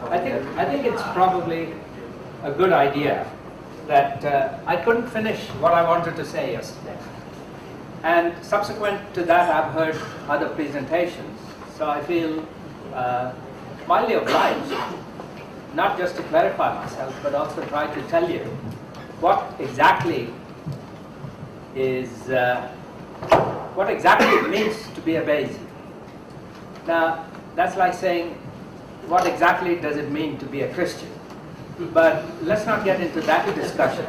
I think it's probably a good idea that I couldn't finish what I wanted to say yesterday. And subsequent to that, I've heard other presentations. So I feel mildly obliged, not just to clarify myself, but also try to tell you what exactly is, what exactly it means to be a Bayesian. Now, that's like saying, what exactly does it mean to be a Christian? But let's not get into that discussion.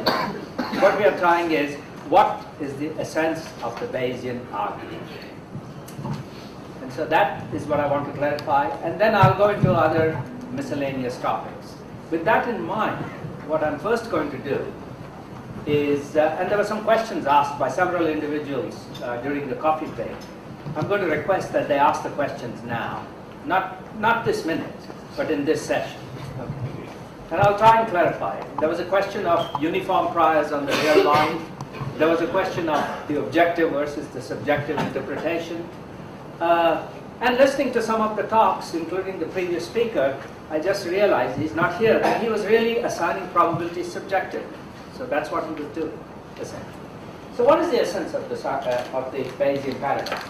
What we are trying is, what is the essence of the Bayesian argument? And so that is what I want to clarify, and then I'll go into other miscellaneous topics. With that in mind, what I'm first going to do is, and there were some questions asked by several individuals during the coffee break. I'm going to request that they ask the questions now, not this minute, but in this session. Okay. And I'll try and clarify it. There was a question of uniform priors on the real line. There was a question of the objective versus the subjective interpretation. And listening to some of the talks, including the previous speaker, I just realized he's not here, that he was really assigning probabilities subjectively. So that's what he was doing, essentially. So what is the essence of the Bayesian paradigm?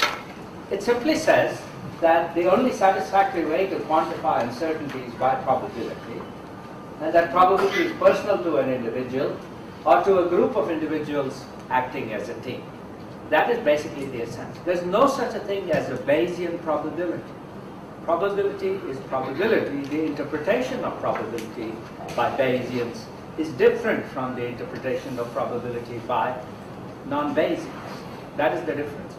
It simply says that the only satisfactory way to quantify uncertainty is by probability, and that probability is personal to an individual or to a group of individuals acting as a team. That is basically the essence. There's no such a thing as a Bayesian probability. Probability is probability. The interpretation of probability by Bayesians is different from the interpretation of probability by non-Bayesians. That is the difference.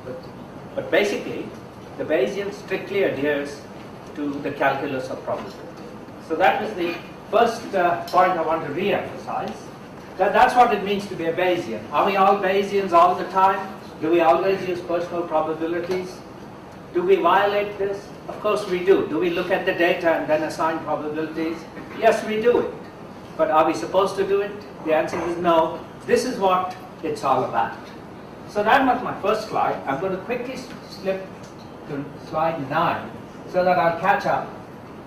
But basically, the Bayesian strictly adheres to the calculus of probability. So that was the first point I want to re-emphasize. That's what it means to be a Bayesian. Are we all Bayesians all the time? Do we always use personal probabilities? Do we violate this? Of course we do. Do we look at the data and then assign probabilities? Yes, we do it. But are we supposed to do it? The answer is no. This is what it's all about. So that was my first slide. I'm going to quickly slip to slide 9 so that I'll catch up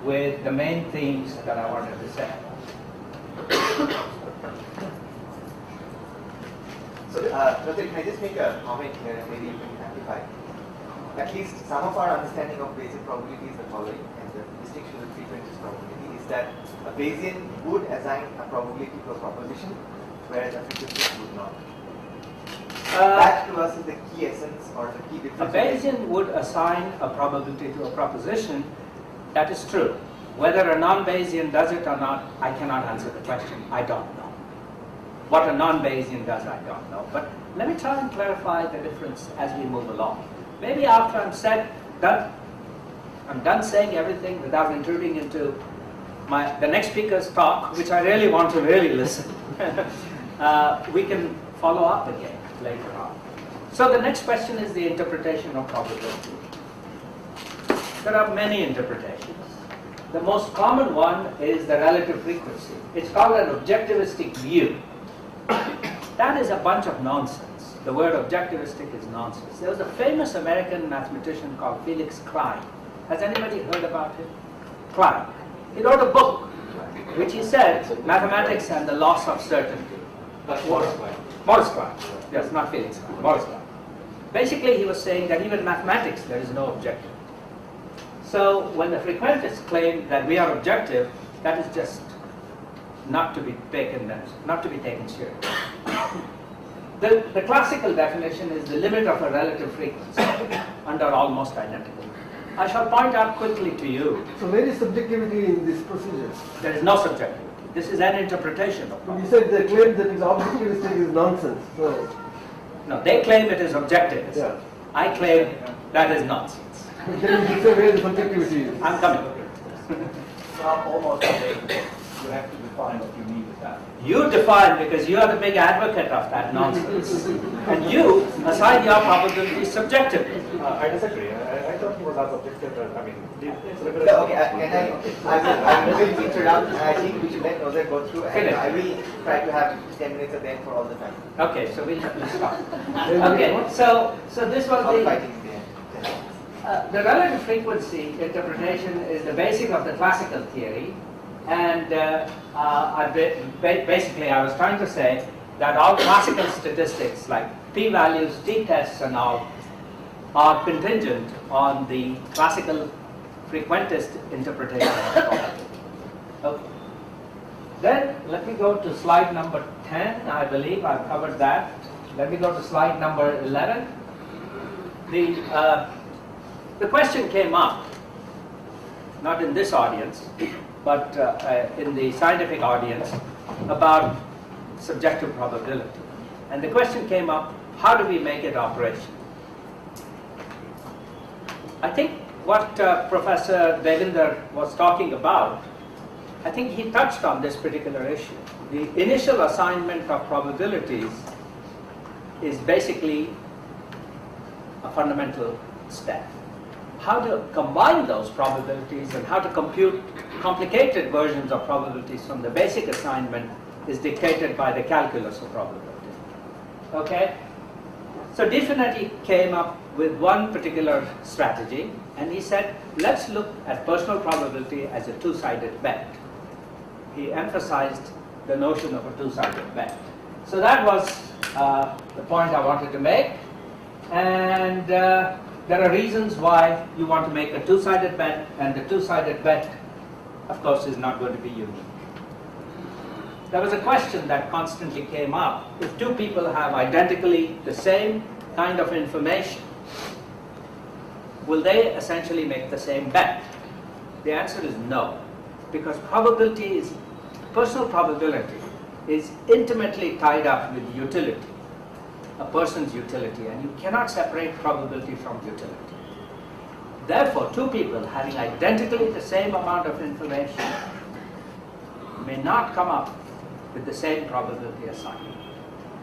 with the main themes that I wanted to say. So, Pratik, can I just make a comment here and maybe you can amplify? At least some of our understanding of Bayesian probability is the following, and the distinction with frequentist probability is that a Bayesian would assign a probability to a proposition, whereas a frequentist would not. That to us is the key essence or the key difference. A Bayesian would assign a probability to a proposition. That is true. Whether a non-Bayesian does it or not, I cannot answer the question. I don't know. What a non-Bayesian does, I don't know. But let me try and clarify the difference as we move along. Maybe after I'm done saying everything without intruding into the next speaker's talk, which I really want to really listen, we can follow up again later on. So the next question is the interpretation of probability. There are many interpretations. The most common one is the relative frequency. It's called an objectivistic view. That is a bunch of nonsense. The word objectivistic is nonsense. There was a famous American mathematician called Felix Klein. Has anybody heard about him? Klein. He wrote a book which he said, Mathematics and the Loss of Certainty. That's Morris Klein. Morris Klein. Yes, not Felix Klein. Morris Klein. Basically, he was saying that even in mathematics, there is no objective. So when the frequentists claim that we are objective, that is just not to be taken seriously. The classical definition is the limit of a relative frequency under almost identical. I shall point out quickly to you. So where is subjectivity in this procedure? There is no subjectivity. This is an interpretation of You said the claim that is objectivistic is nonsense. So no, they claim it is objective. yeah. I claim that is nonsense. Then you say where the subjectivity is. I'm coming. So almost you have to define what you mean with that. You define because you are the big advocate of that nonsense. And you assign your probability subjectively. I disagree. I thought he was as objective as, I mean, it's a little bit... Okay, I will interrupt, and I think we should let Nozer go through, and I will try to have 10 minutes at the end for all the time. Okay, so we'll stop. Okay, so this was the relative frequency interpretation is the basic of the classical theory, And basically I was trying to say that all classical statistics like p-values, t-tests and all are contingent on the classical frequentist interpretation of probability. Okay. Then let me go to slide number 10. I believe I've covered that. Let me go to slide number 11. The question came up, not in this audience, but in the scientific audience, about subjective probability. And the question came up, how do we make it operational? I think what Professor Devinder was talking about, I think he touched on this particular issue. The initial assignment of probabilities is basically a fundamental step. How to combine those probabilities and how to compute complicated versions of probabilities from the basic assignment is dictated by the calculus of probability. Okay? So Definity came up with one particular strategy, and he said, let's look at personal probability as a two-sided bet. He emphasized the notion of a two-sided bet. So that was the point I wanted to make. And there are reasons why you want to make a two-sided bet, and the two-sided bet, of course, is not going to be unique. There was a question that constantly came up. If two people have identically the same kind of information, will they essentially make the same bet? The answer is no, because personal probability is intimately tied up with utility, a person's utility, and you cannot separate probability from utility. Therefore, two people having identically the same amount of information may not come up with the same probability assignment.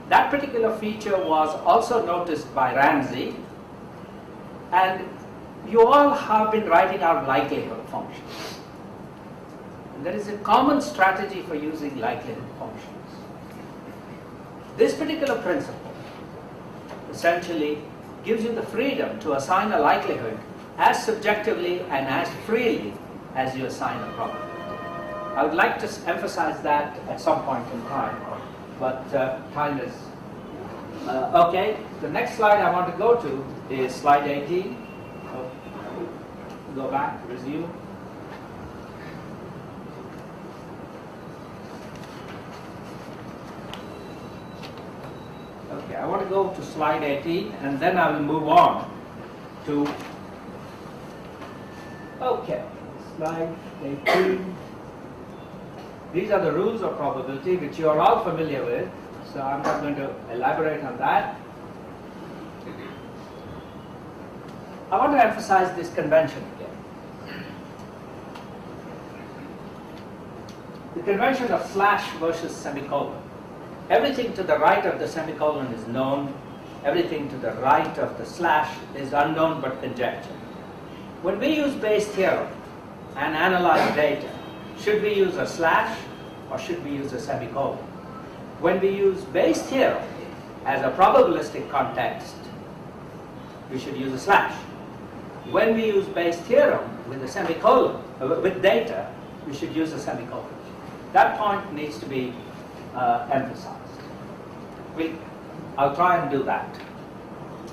That particular feature was also noticed by Ramsey, and you all have been writing out likelihood functions. And there is a common strategy for using likelihood functions. This particular principle essentially gives you the freedom to assign a likelihood as subjectively and as freely as you assign a probability. I would like to emphasize that at some point in time, but time is okay. The next slide I want to go to is slide 18. So, go back, resume. Okay, I want to go to slide 18 and then I will move on to, okay, slide 18. These are the rules of probability which you are all familiar with, so I'm not going to elaborate on that. I want to emphasize this convention again. The convention of slash versus semicolon. Everything to the right of the semicolon is known, everything to the right of the slash is unknown but conjecture. When we use Bayes' theorem and analyze data, should we use a slash or should we use a semicolon? When we use Bayes' theorem as a probabilistic context, we should use a slash. When we use Bayes' theorem with a semicolon, with data, we should use a semicolon. That point needs to be emphasized. I'll try and do that.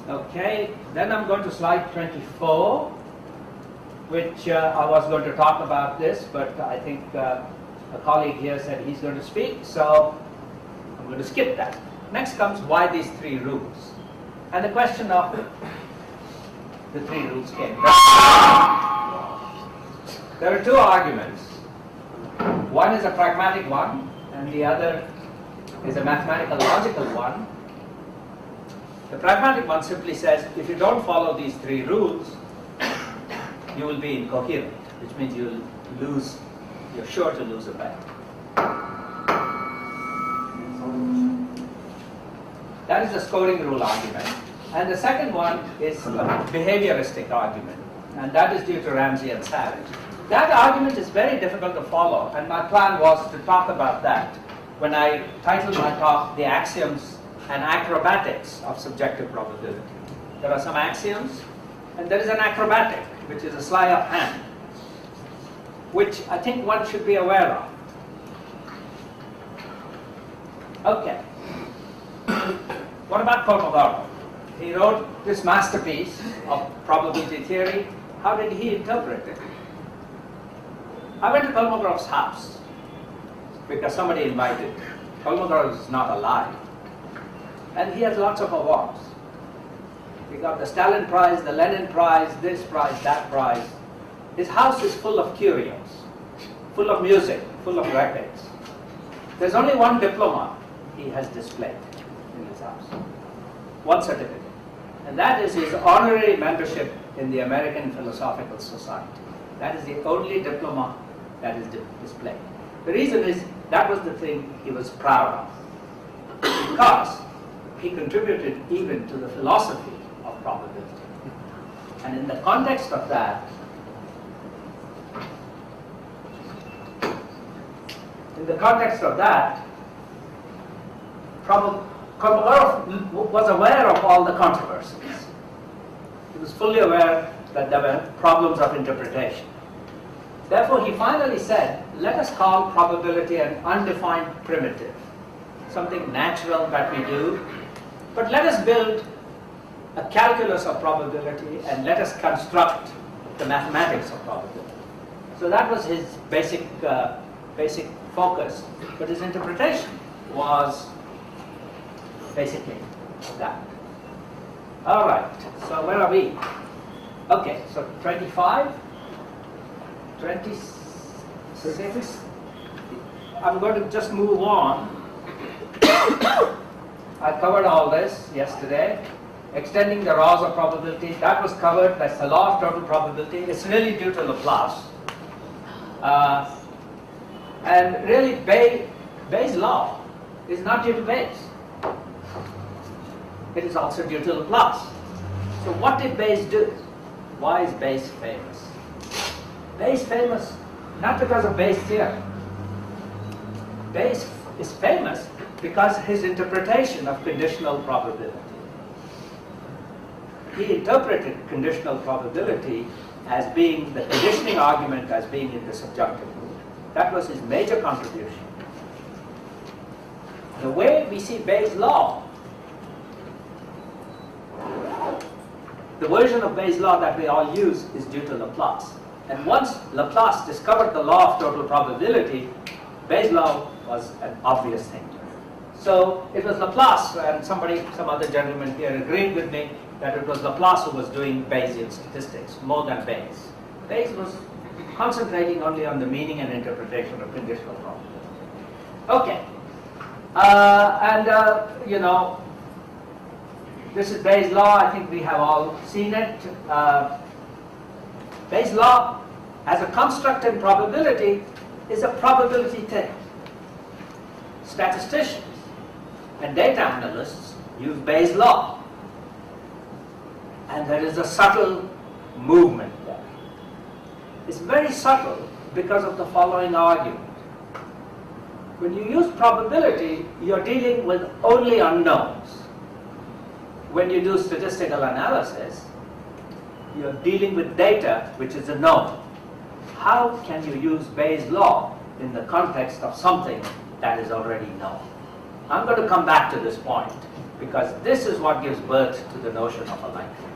Okay, then I'm going to slide 24, which I was going to talk about this, but I think a colleague here said he's going to speak, so I'm going to skip that. Next comes why these three rules. And the question of the three rules came. There are two arguments. One is a pragmatic one, and the other is a mathematical logical one. The pragmatic one simply says, if you don't follow these three rules, you will be incoherent, which means you'll lose, you're sure to lose a bet. That is the scoring rule argument. And the second one is a behavioristic argument, and that is due to Ramsey and Savage. That argument is very difficult to follow, and my plan was to talk about that when I titled my talk, The Axioms and Acrobatics of Subjective Probability. There are some axioms, and there is an acrobatic, which is a sleight of hand. which I think one should be aware of. Okay. What about Kolmogorov? He wrote this masterpiece of probability theory. How did he interpret it? I went to Kolmogorov's house because somebody invited. Kolmogorov is not alive. And he has lots of awards. He got the Stalin Prize, the Lenin Prize, this prize, that prize. His house is full of curios, full of music, full of records. There's only one diploma he has displayed in his house, one certificate, and that is his honorary membership in the American Philosophical Society. That is the only diploma that is displayed. The reason is that was the thing he was proud of, because he contributed even to the philosophy of probability. And in the context of that, Kolmogorov was aware of all the controversies. He was fully aware that there were problems of interpretation. Therefore, he finally said, let us call probability an undefined primitive, something natural that we do, but let us build a calculus of probability and let us construct the mathematics of probability. So that was his basic focus, but his interpretation was basically that. All right, so where are we? Okay, so 25, 26. I'm going to just move on. I covered all this yesterday. Extending the laws of probability, that was covered. That's the law of total probability. It's really due to Laplace. And really, Bayes' law is not due to Bayes. It is also due to Laplace. So what did Bayes do? Why is Bayes famous? Bayes famous not because of Bayes' theorem. Bayes is famous because his interpretation of conditional probability. He interpreted conditional probability as being the conditioning argument as being in the subjunctive mood. That was his major contribution. The way we see Bayes' law, the version of Bayes' law that we all use is due to Laplace. And once Laplace discovered the law of total probability, Bayes' law was an obvious thing. So it was Laplace, and some other gentleman here agreed with me that it was Laplace who was doing Bayesian statistics more than Bayes. Bayes was concentrating only on the meaning and interpretation of conditional probability. Okay. You know, this is Bayes' law. I think we have all seen it. Bayes' law, as a construct in probability, is a probability thing. Statisticians and data analysts use Bayes' law. And there is a subtle movement there. It's very subtle because of the following argument. When you use probability, you're dealing with only unknowns. When you do statistical analysis, you're dealing with data which is a known. How can you use Bayes' law in the context of something that is already known? I'm going to come back to this point because this is what gives birth to the notion of a likelihood.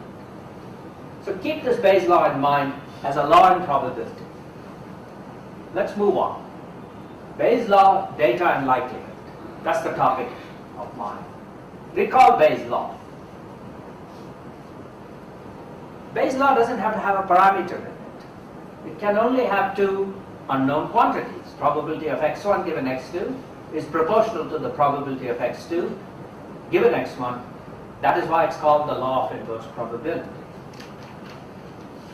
So keep this Bayes' law in mind as a law in probability. Let's move on. Bayes' law, data and likelihood. That's the topic of mine. Recall Bayes' law. Bayes' law doesn't have to have a parameter in it. It can only have two unknown quantities. Probability of x1 given x2 is proportional to the probability of x2 given x1. That is why it's called the law of inverse probability.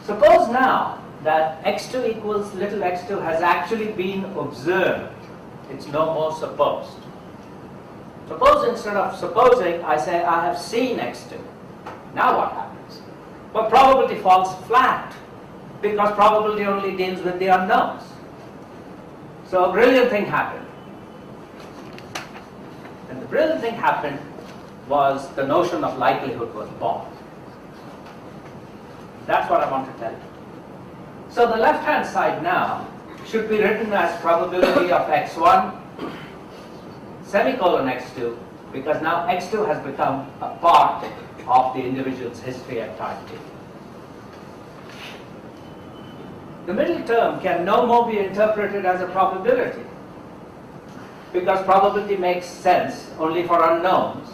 Suppose now that x2 equals little x2 has actually been observed. It's no more supposed. Suppose instead of supposing, I say I have seen x2. Now what happens? Well, probability falls flat because probability only deals with the unknowns. So a brilliant thing happened. And the brilliant thing happened was the notion of likelihood was born. That's what I want to tell you. So the left-hand side now should be written as probability of x1 semicolon x2, because now x2 has become a part of the individual's history at time t. The middle term can no more be interpreted as a probability, because probability makes sense only for unknowns,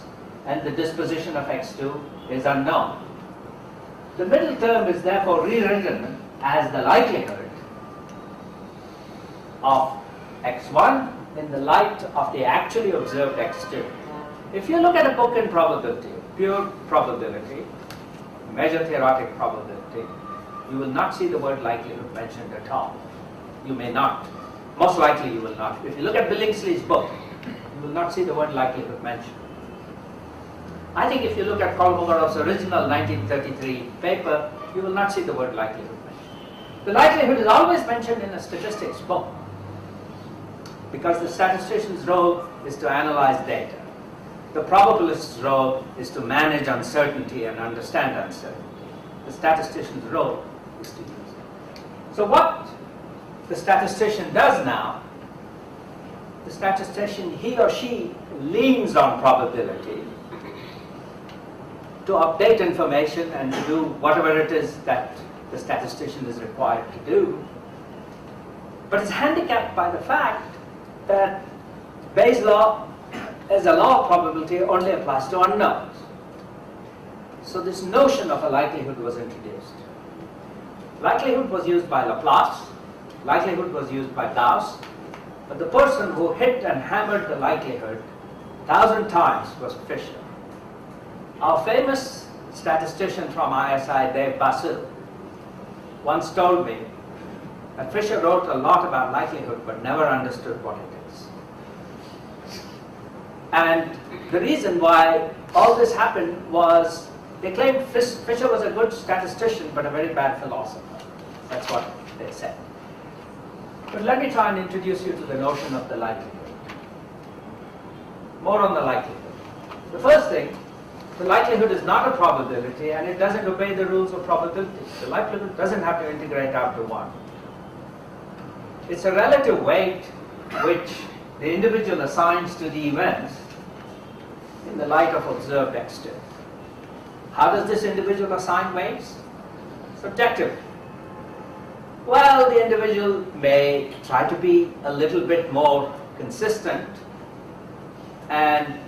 and the disposition of x2 is unknown. The middle term is therefore rewritten as the likelihood of x1 in the light of the actually observed x2. If you look at a book in probability, pure probability, measure theoretic probability, you will not see the word likelihood mentioned at all. You may not. Most likely you will not. If you look at Billingsley's book, you will not see the word likelihood mentioned. I think if you look at Kolmogorov's original 1933 paper, you will not see the word likelihood mentioned. The likelihood is always mentioned in a statistics book, because the statistician's role is to analyze data. The probabilist's role is to manage uncertainty and understand uncertainty. The statistician's role is to use it. So what the statistician does now, the statistician, he or she leans on probability to update information and to do whatever it is that the statistician is required to do. But it's handicapped by the fact that Bayes' law as a law of probability only applies to unknowns. So this notion of a likelihood was introduced. Likelihood was used by Laplace, likelihood was used by Gauss, but the person who hit and hammered the likelihood 1,000 times was Fisher. Our famous statistician from ISI, Dave Basu, once told me that Fisher wrote a lot about likelihood but never understood what it is. And the reason why all this happened was they claimed Fisher was a good statistician but a very bad philosopher. That's what they said. But let me try and introduce you to the notion of the likelihood. More on the likelihood. The first thing, the likelihood is not a probability and it doesn't obey the rules of probability. The likelihood doesn't have to integrate out to 1. It's a relative weight which the individual assigns to the events in the light of observed x2. How does this individual assign weights? Subjectively. Well, the individual may try to be a little bit more consistent, and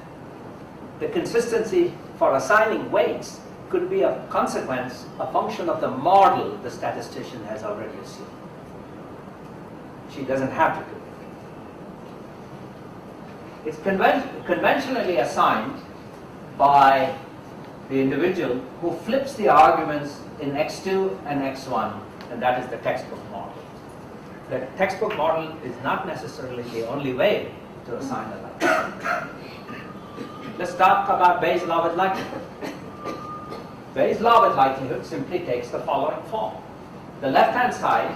the consistency for assigning weights could be a consequence, a function of the model the statistician has already assumed. She doesn't have to do it. It's conventionally assigned by the individual who flips the arguments in x2 and x1, and that is the textbook model. The textbook model is not necessarily the only way to assign a likelihood. Let's talk about Bayes' law with likelihood. Bayes' law with likelihood simply takes the following form. The left-hand side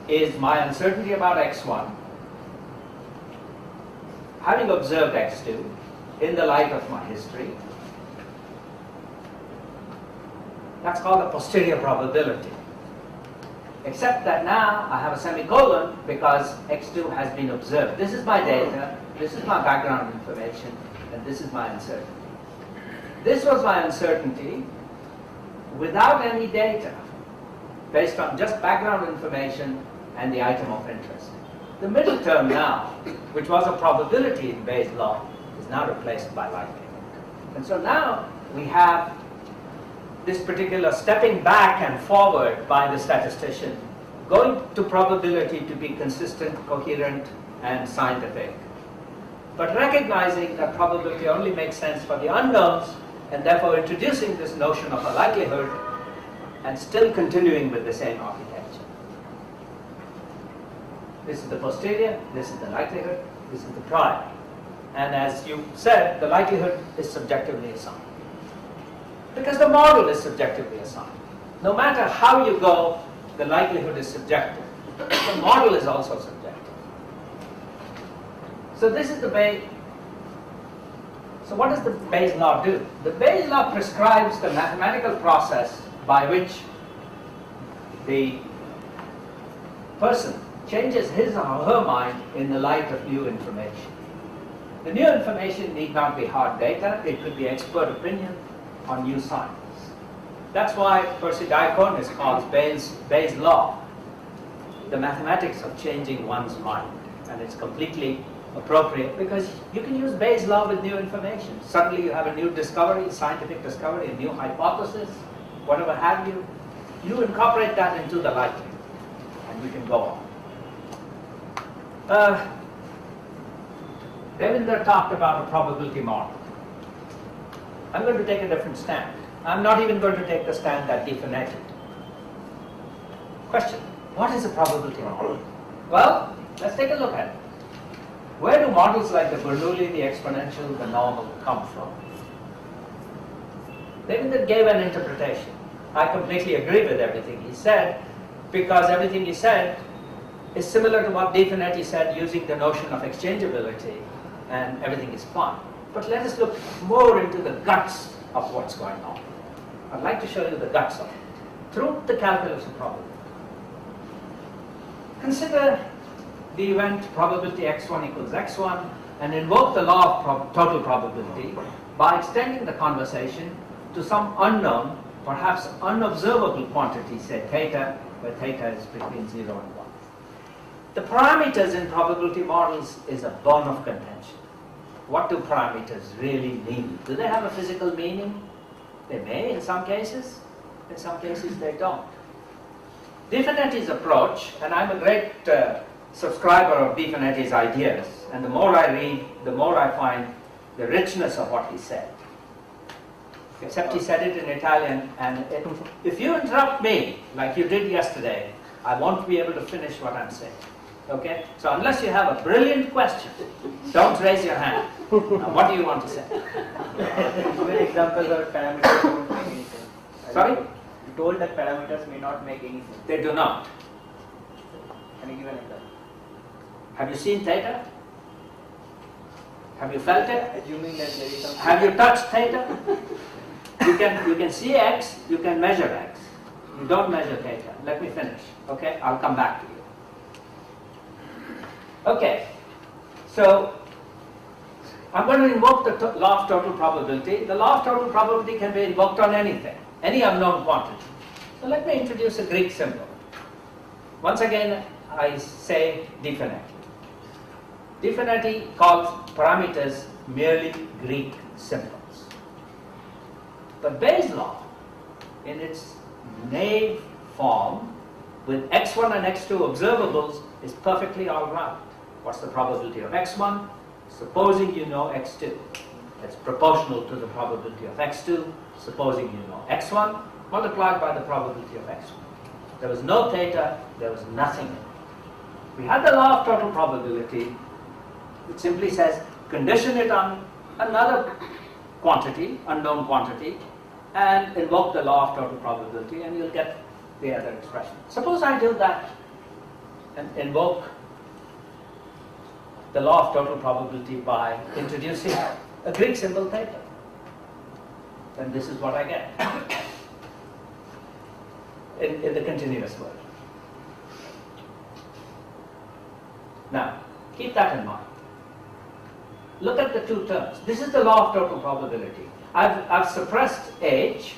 is my uncertainty about x1, having observed x2 in the light of my history. That's called a posterior probability. Except that now I have a semicolon because x2 has been observed. This is my data, this is my background information, and this is my uncertainty. This was my uncertainty without any data, based on just background information and the item of interest. The middle term now, which was a probability in Bayes' law, is now replaced by likelihood. And so now we have this particular stepping back and forward by the statistician, going to probability to be consistent, coherent, and scientific, but recognizing that probability only makes sense for the unknowns, and therefore introducing this notion of a likelihood and still continuing with the same architecture. This is the posterior, this is the likelihood, this is the prior. And as you said, the likelihood is subjectively assigned, because the model is subjectively assigned. No matter how you go, the likelihood is subjective. The model is also subjective. So this is the Bayes. So what does the Bayes' law do? The Bayes' law prescribes the mathematical process by which the person changes his or her mind in the light of new information. The new information need not be hard data, it could be expert opinion on new science. That's why Percy Diaconis calls Bayes' law the mathematics of changing one's mind. And it's completely appropriate because you can use Bayes' law with new information. Suddenly you have a new discovery, scientific discovery, a new hypothesis, whatever have you. You incorporate that into the light and you can go on. Devinder talked about a probability model. I'm going to take a different stand. I'm not even going to take the stand that Definetti. Question, what is a probability model? Well, let's take a look at it. Where do models like the Bernoulli, the exponential, the normal come from? Devinder gave an interpretation. I completely agree with everything he said because everything he said is similar to what Definetti said using the notion of exchangeability, and everything is fine. But let us look more into the guts of what's going on. I'd like to show you the guts of it through the calculus of probability. Consider the event probability x1 equals x1 and invoke the law of total probability by extending the conversation to some unknown, perhaps unobservable quantity, say theta, where theta is between 0 and 1. The parameters in probability models is a bone of contention. What do parameters really mean? Do they have a physical meaning? They may in some cases they don't. Definetti's approach, and I'm a great subscriber of Definetti's ideas, and the more I read, the more I find the richness of what he said. Except he said it in Italian, and if you interrupt me, like you did yesterday, I won't be able to finish what I'm saying. Okay? So unless you have a brilliant question, don't raise your hand. Now, what do you want to say? Give an example of parameters don't make any sense. Sorry? You told that parameters may not make any sense. They do not. Can you give an example? Have you seen theta? Have you felt it? Assuming that there is some. Have you touched theta? You can see x, you can measure x. You don't measure theta. Let me finish. Okay? I'll come back to you. Okay. So I'm going to invoke the law of total probability. The law of total probability can be invoked on anything, any unknown quantity. So let me introduce a Greek symbol. Once again, I say Definetti. Definetti calls parameters merely Greek symbols. But Bayes' law, in its naive form, with x1 and x2 observables, is perfectly all right. What's the probability of x1? Supposing you know x2. That's proportional to the probability of x2, supposing you know x1, multiplied by the probability of x1. There was no theta, there was nothing in it. We had the law of total probability, which simply says condition it on another quantity, unknown quantity, and invoke the law of total probability, and you'll get the other expression. Suppose I do that and invoke the law of total probability by introducing a Greek symbol theta. Then this is what I get in the continuous version. Now, keep that in mind. Look at the two terms. This is the law of total probability. I've suppressed h,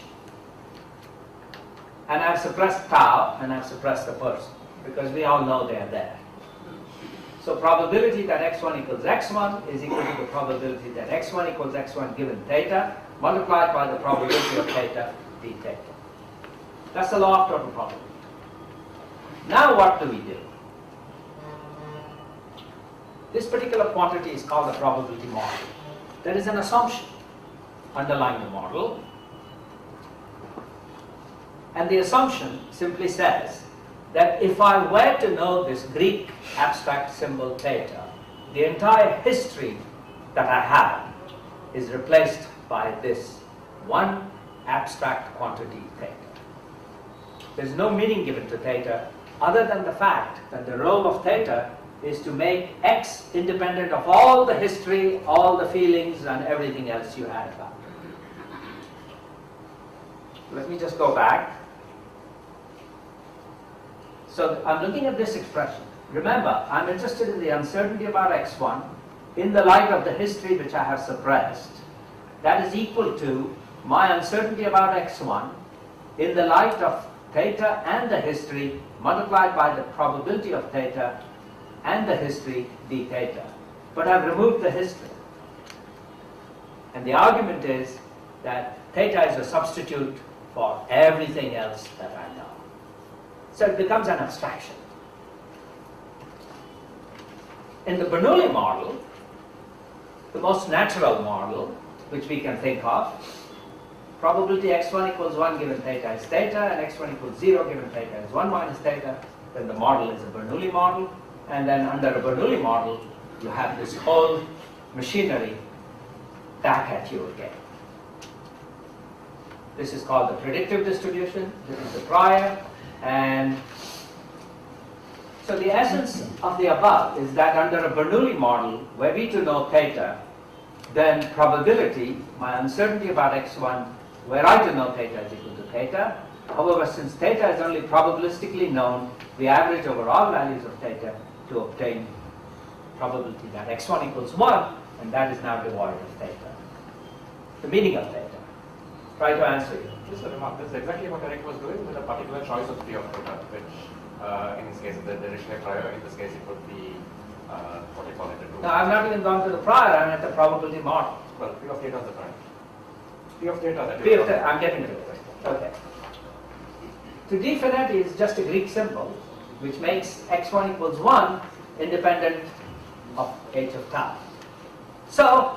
and I've suppressed tau, and I've suppressed the person, because we all know they're there. So probability that x1 equals x1 is equal to the probability that x1 equals x1 given theta, multiplied by the probability of theta d theta. That's the law of total probability. Now what do we do? This particular quantity is called a probability model. There is an assumption underlying the model, and the assumption simply says that if I were to know this Greek abstract symbol theta, the entire history that I have is replaced by this one abstract quantity theta. There's no meaning given to theta other than the fact that the role of theta is to make x independent of all the history, all the feelings, and everything else you had about it. Let me just go back. So I'm looking at this expression. remember, I'm interested in the uncertainty about x1 in the light of the history which I have suppressed. That is equal to my uncertainty about x1 in the light of theta and the history multiplied by the probability of theta and the history d theta. But I've removed the history. And the argument is that theta is a substitute for everything else that I know. So it becomes an abstraction. In the Bernoulli model, the most natural model which we can think of, probability x1 equals 1 given theta is theta, and x1 equals 0 given theta is 1 minus theta, then the model is a Bernoulli model, and then under a Bernoulli model, you have this whole machinery back at you again. This is called the predictive distribution, this is the prior, and so the essence of the above is that under a Bernoulli model, were we to know theta, then probability, my uncertainty about x1, were I to know theta is equal to theta. However, since theta is only probabilistically known, we average over all values of theta to obtain probability that x1 equals 1, and that is now devoid of theta. The meaning of theta. Try to answer you. Just a remark. This is exactly what Eric was doing with a particular choice of P of theta, which in this case, the Dirichlet prior, in this case, it would be what do you call it? No, I've not even gone to the prior, I'm at the probability model. Well, P of theta is the prior. P of theta, that P of theta, I'm getting to it. Okay. To d finity is just a Greek symbol, which makes x1 equals 1 independent of h of tau. So,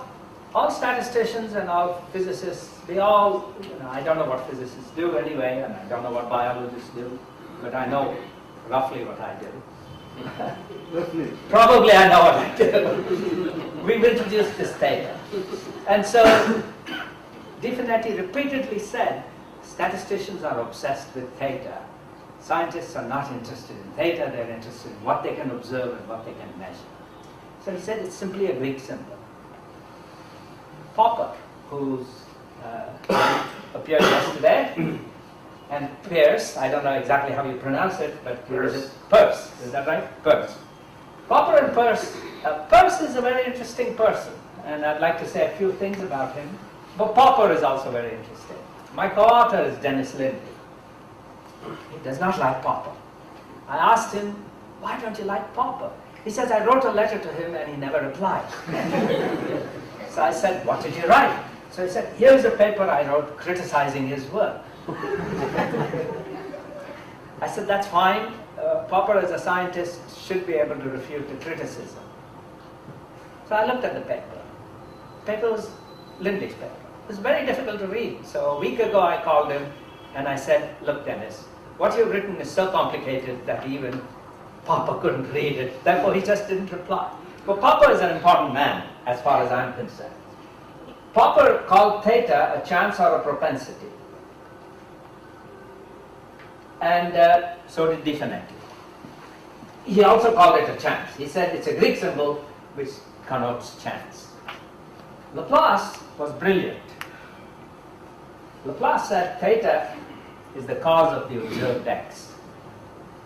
all statisticians and all physicists, they all, I don't know what physicists do anyway, and I don't know what biologists do, but I know roughly what I do. Probably I know what I do. We've introduced this theta. And so, D. Finetti repeatedly said, statisticians are obsessed with theta. Scientists are not interested in theta, they're interested in what they can observe and what they can measure. So he said it's simply a Greek symbol. Popper, who's appeared yesterday, and Peirce, I don't know exactly how you pronounce it, but Peirce, is that right? Peirce. Popper and Peirce, Peirce is a very interesting person, and I'd like to say a few things about him, but Popper is also very interesting. My co-author is Dennis Lindley. He does not like Popper. I asked him, why don't you like Popper? He says, I wrote a letter to him and he never replied. So I said, what did you write? So he said, here's a paper I wrote criticizing his work. I said, that's fine. Popper as a scientist should be able to refute a criticism. So I looked at the paper. The paper was Lindley's paper. It was very difficult to read. So a week ago I called him and I said, look Dennis, what you've written is so complicated that even Popper couldn't read it. Therefore he just didn't reply. But Popper is an important man as far as I'm concerned. Popper called theta a chance or a propensity. And so did D. Finetti. He also called it a chance. He said it's a Greek symbol which connotes chance. Laplace was brilliant. Laplace said theta is the cause of the observed x.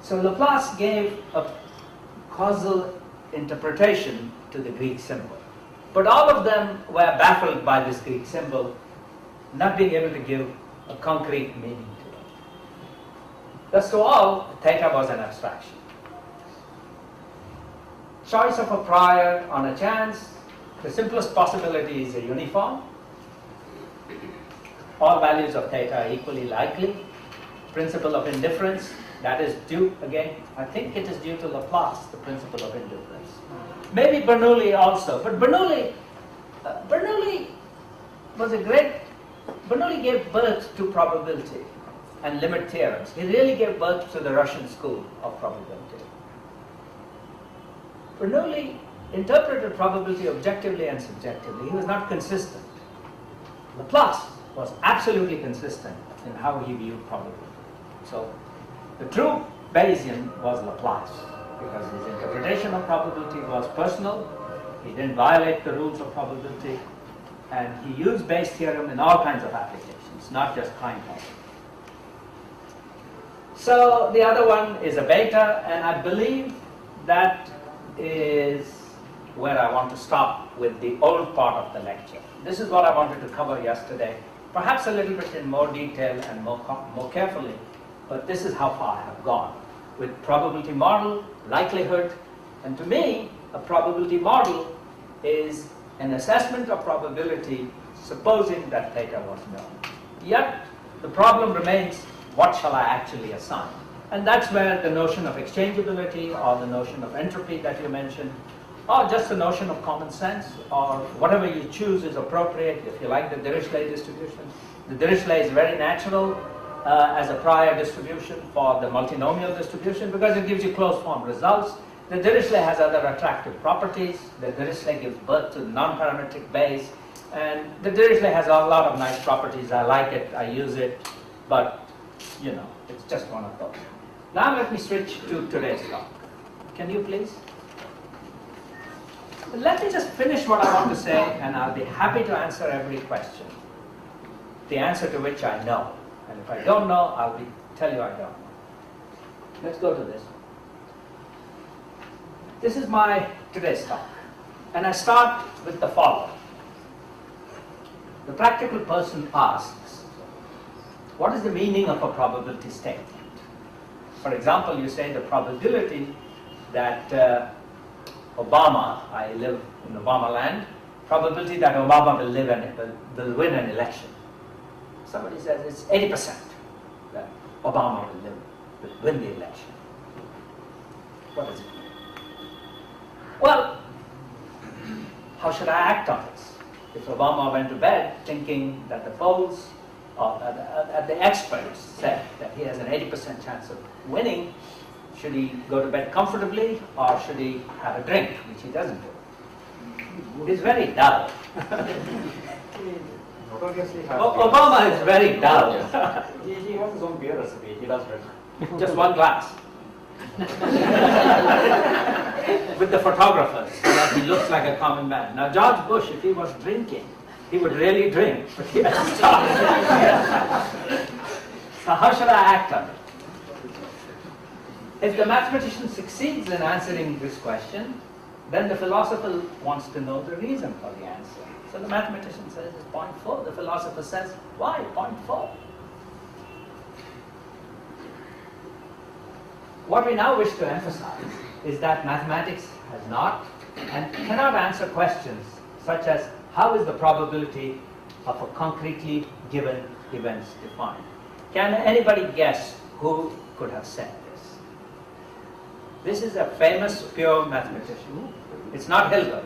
So Laplace gave a causal interpretation to the Greek symbol. But all of them were baffled by this Greek symbol, not being able to give a concrete meaning to it. Thus to all, theta was an abstraction. Choice of a prior on a chance, the simplest possibility is a uniform. All values of theta are equally likely. Principle of indifference, that is due, again, I think it is due to Laplace, the principle of indifference. Maybe Bernoulli also, but Bernoulli was a great, Bernoulli gave birth to probability and limit theorems. He really gave birth to the Russian school of probability. Bernoulli interpreted probability objectively and subjectively. He was not consistent. Laplace was absolutely consistent in how he viewed probability. So the true Bayesian was Laplace, because his interpretation of probability was personal. He didn't violate the rules of probability, and he used Bayes' theorem in all kinds of applications, not just Klein problem. So the other one is a beta, and I believe that is where I want to stop with the old part of the lecture. This is what I wanted to cover yesterday, perhaps a little bit in more detail and more carefully, but this is how far I have gone with probability model, likelihood, and to me, a probability model is an assessment of probability supposing that theta was known. Yet, the problem remains, what shall I actually assign? And that's where the notion of exchangeability or the notion of entropy that you mentioned, or just the notion of common sense, or whatever you choose is appropriate. If you like the Dirichlet distribution, the Dirichlet is very natural as a prior distribution for the multinomial distribution because it gives you closed form results. The Dirichlet has other attractive properties. The Dirichlet gives birth to non-parametric base, and the Dirichlet has a lot of nice properties. I like it, I use it, but you know, it's just one of those. Now let me switch to today's talk. Can you please? Let me just finish what I want to say, and I'll be happy to answer every question, the answer to which I know. And if I don't know, I'll tell you I don't know. Let's go to this. This is my today's talk, and I start with the following. The practical person asks, what is the meaning of a probability statement? For example, you say the probability that Obama, I live in Obama land, probability that Obama will win an election. Somebody says it's 80% that Obama will win the election. What is it? Well, how should I act on this? If Obama went to bed thinking that the polls or that the experts said that he has an 80% chance of winning, should he go to bed comfortably or should he have a drink, which he doesn't do? He's very dull. Obama is very dull. He has his own beer recipe. He does drink. Just one glass. With the photographers, so that he looks like a common man. Now, George Bush, if he was drinking, he would really drink, but he has stopped. So how should I act on it? If the mathematician succeeds in answering this question, then the philosopher wants to know the reason for the answer. So the mathematician says it's 0.4. The philosopher says, why 0.4? What we now wish to emphasize is that mathematics has not and cannot answer questions such as how is the probability of a concretely given event defined? Can anybody guess who could have said this? This is a famous pure mathematician. It's not Hilbert.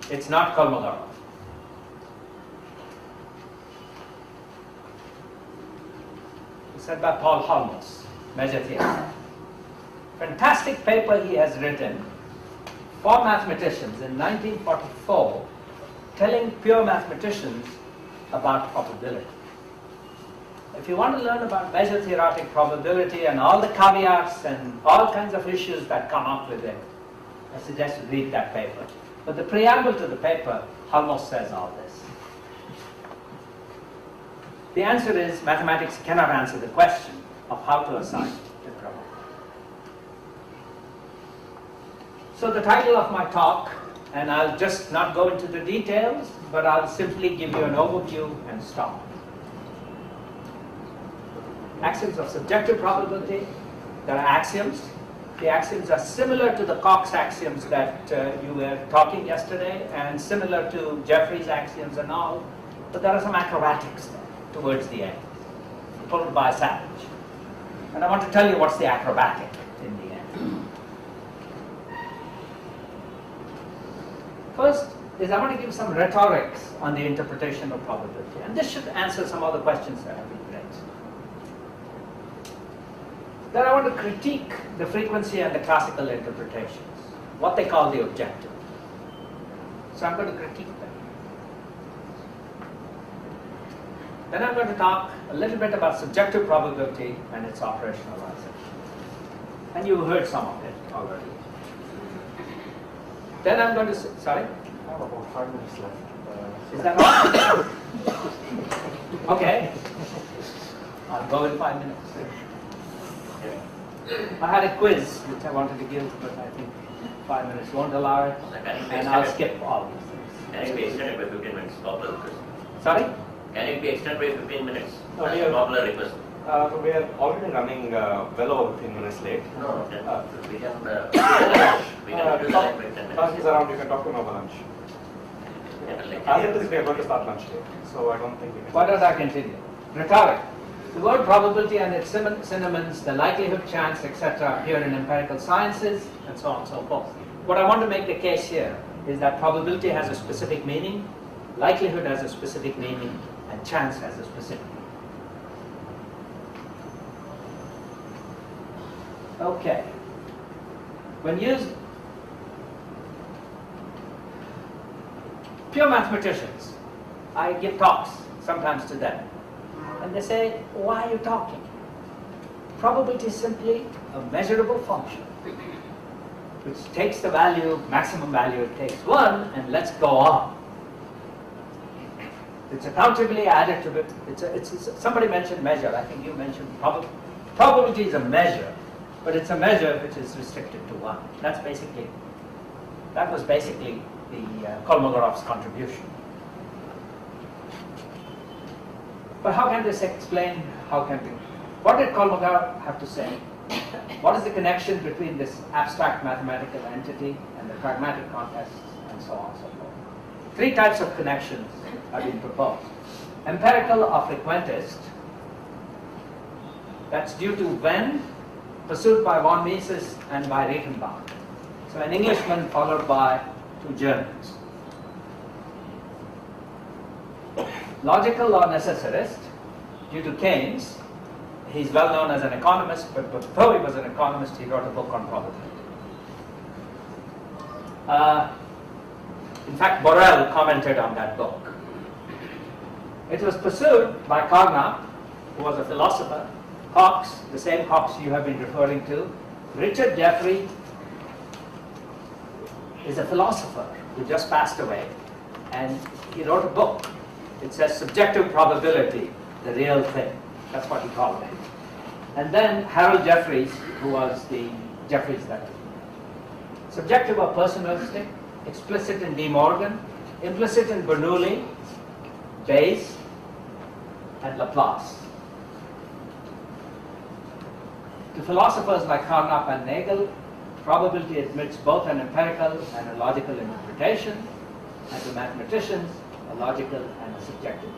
It's not Kolmogorov. It's said by Paul Holmos, measure theory. Fantastic paper he has written for mathematicians in 1944, telling pure mathematicians about probability. If you want to learn about measure theoretic probability and all the caveats and all kinds of issues that come up with it, I suggest you read that paper. But the preamble to the paper almost says all this. The answer is mathematics cannot answer the question of how to assign the probability. So the title of my talk, and I'll just not go into the details, but I'll simply give you an overview and stop. Axioms of subjective probability. There are axioms. The axioms are similar to the Cox axioms that you were talking yesterday, and similar to Jeffrey's axioms and all, but there are some acrobatics there towards the end, pulled by Savage. And I want to tell you what's the acrobatic in the end. First is I want to give some rhetorics on the interpretation of probability, and this should answer some of the questions that have been raised. Then I want to critique the frequency and the classical interpretations, what they call the objective. So I'm going to critique them. Then I'm going to talk a little bit about subjective probability and its operationalization. And you heard some of it already. Then I'm going to say, sorry? I have about 5 minutes left. Is that all? Okay. I'll go in 5 minutes. I had a quiz which I wanted to give, but I think 5 minutes won't allow it, and I'll skip all these things. Can it be extended by 15 minutes? Popular request. Sorry? Can it be extended by 15 minutes? No, That's we a are- popular request. We are already running well over 15 minutes late. No, we can we can do the line by 10 minutes. He's around, you can talk to him over lunch. Yeah, As it is, we are going to start lunch late, so I don't think we can. Why don't I continue? Rhetoric. The word probability and its synonyms, the likelihood, chance, etc., appear in empirical sciences, and so on and so forth. What I want to make the case here is that probability has a specific meaning, likelihood has a specific meaning, and chance has a specific meaning. Okay. When used, pure mathematicians, I give talks sometimes to them, and they say, why are you talking? Probability is simply a measurable function which takes the value, maximum value, it takes 1, and let's go on. It's accountably added to it. Somebody mentioned measure. I think you mentioned probability is a measure, but it's a measure which is restricted to 1. That was basically the Kolmogorov's contribution. But how can this explain, what did Kolmogorov have to say? What is the connection between this abstract mathematical entity and the pragmatic context, and so on and so forth? 3 types of connections have been proposed. Empirical or frequentist, that's due to Venn, pursued by von Mises and by Reichenbach. So an Englishman followed by 2 Germans. Logical or necessarist, due to Keynes. He's well known as an economist, but before he was an economist, he wrote a book on probability. In fact, Borel commented on that book. It was pursued by Carnap, who was a philosopher, Cox, the same Cox you have been referring to. Richard Jeffrey is a philosopher who just passed away, and he wrote a book. It says Subjective Probability, the Real Thing. That's what he called it. And then Harold Jeffreys, who was the Jeffreys that subjective or personalistic, explicit in De Morgan, implicit in Bernoulli, Bayes, and Laplace. To philosophers like Carnap and Nagel, probability admits both an empirical and a logical interpretation, and to mathematicians, a logical and a subjective.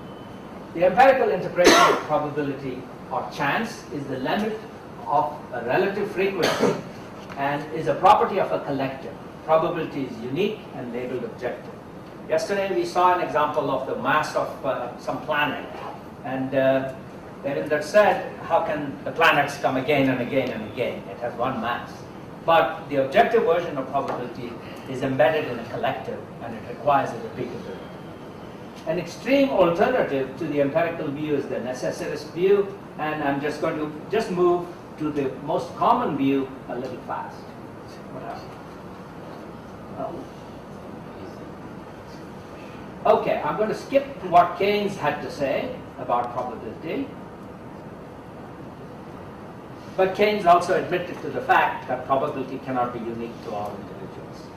The empirical interpretation of probability or chance is the limit of a relative frequency and is a property of a collective. Probability is unique and labeled objective. Yesterday we saw an example of the mass of some planet, and Devinder said, how can the planets come again and again and again? It has one mass. But the objective version of probability is embedded in a collective, and it requires a repeatability. An extreme alternative to the empirical view is the necessarist view, and I'm just going to move to the most common view a little fast. What else? Okay, I'm going to skip what Keynes had to say about probability. But Keynes also admitted to the fact that probability cannot be unique to all individuals.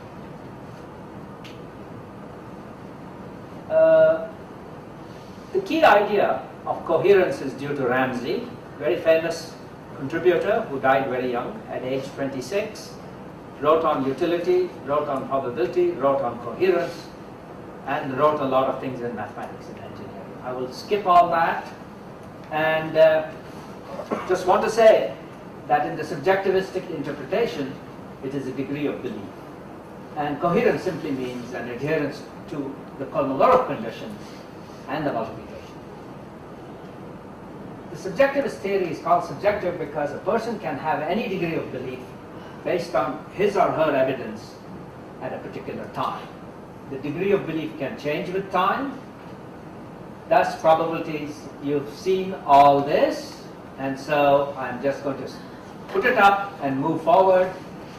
The key idea of coherence is due to Ramsey, very famous contributor who died very young at age 26, wrote on utility, wrote on probability, wrote on coherence, and wrote a lot of things in mathematics and engineering. I will skip all that and just want to say that in the subjectivistic interpretation, it is a degree of belief. And coherence simply means an adherence to the Kolmogorov conditions and the multiplication. The subjectivist theory is called subjective because a person can have any degree of belief based on his or her evidence at a particular time. The degree of belief can change with time. Thus, probabilities, you've seen all this, and so I'm just going to put it up and move forward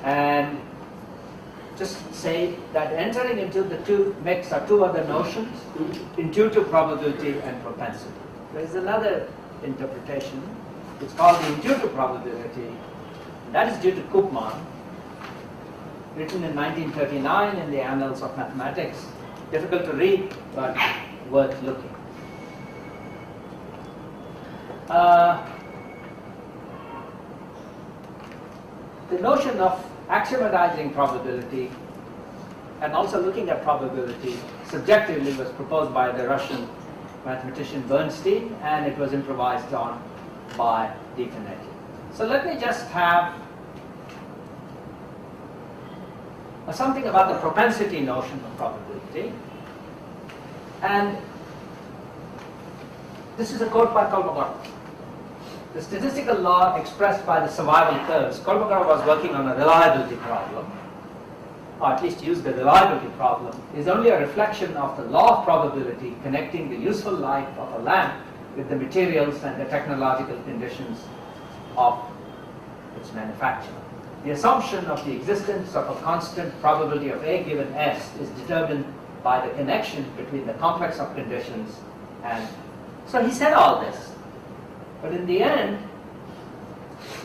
and just say that entering into the two mix are 2 other notions, intuitive probability and propensity. There is another interpretation. It's called the intuitive probability, That is due to Koopman, written in 1939 in the Annals of Mathematics. Difficult to read, but worth looking. The notion of axiomatizing probability and also looking at probability subjectively was proposed by the Russian mathematician Bernstein, and it was improvised on by Di Finetti. So let me just have something about the propensity notion of probability. And this is a quote by Kolmogorov. The statistical law expressed by the survival curves. Kolmogorov was working on a reliability problem, or at least used the reliability problem, is only a reflection of the law of probability connecting the useful life of a lamp with the materials and the technological conditions of its manufacture. The assumption of the existence of a constant probability of A given S is determined by the connection between the complex of conditions and... So he said all this, but in the end,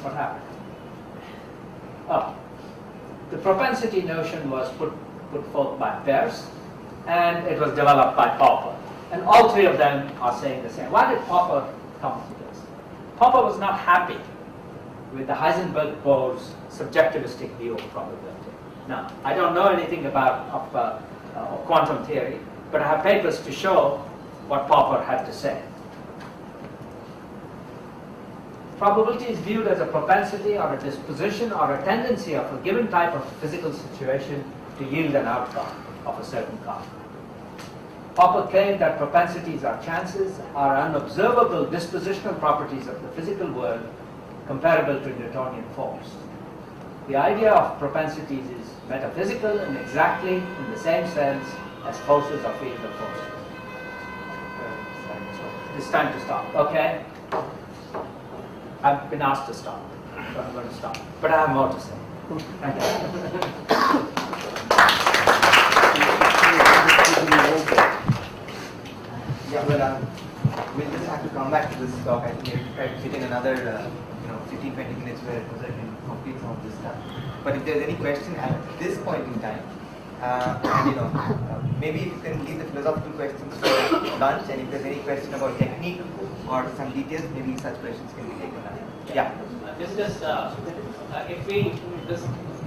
what happened? Oh, the propensity notion was put forth by Peirce, and it was developed by Popper. And all three of them are saying the same. Why did Popper come to this? Popper was not happy with the Heisenberg-Bohr's subjectivistic view of probability. Now, I don't know anything about quantum theory, but I have papers to show what Popper had to say. Probability is viewed as a propensity or a disposition or a tendency of a given type of physical situation to yield an outcome of a certain kind. Popper claimed that propensities or chances are unobservable dispositional properties of the physical world comparable to Newtonian force. The idea of propensities is metaphysical and exactly in the same sense as forces or field of forces. It's time to stop, okay? I've been asked to stop, so I'm going to stop. But I have more to say. Thank you. Yeah, well, we'll just have to come back to this talk. I think we'll try to fit in another 15-20 minutes where we can complete some of this stuff. But if there's any question at this point in time, maybe you can leave the philosophical questions for lunch, and if there's any question about technique or some details, maybe such questions can be taken up. Yeah. This is just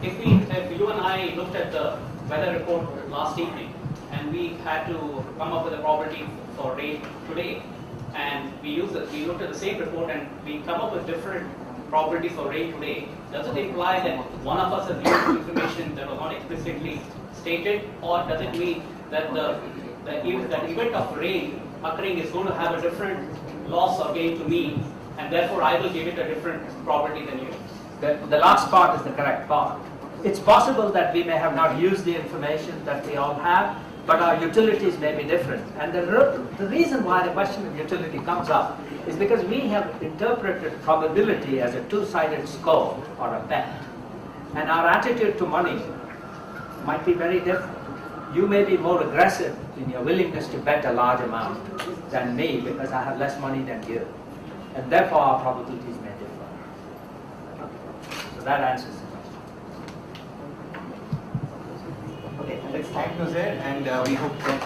if you and I looked at the weather report last evening, and we had to come up with a probability for rain today, and we looked at the same report and we come up with different probabilities for rain today, does it imply that one of us has used information that was not explicitly stated, or does it mean that the event of rain occurring is going to have a different loss or gain to me, and therefore I will give it a different probability than you? The last part is the correct part. It's possible that we may have not used the information that we all have, but our utilities may be different. And the reason why the question of utility comes up is because we have interpreted probability as a two-sided score or a bet. And our attitude to money might be very different. You may be more aggressive in your willingness to bet a large amount than me because I have less money than you. And therefore our probabilities may differ. So that answers the question. Okay, let's thank Nozer, and we hope that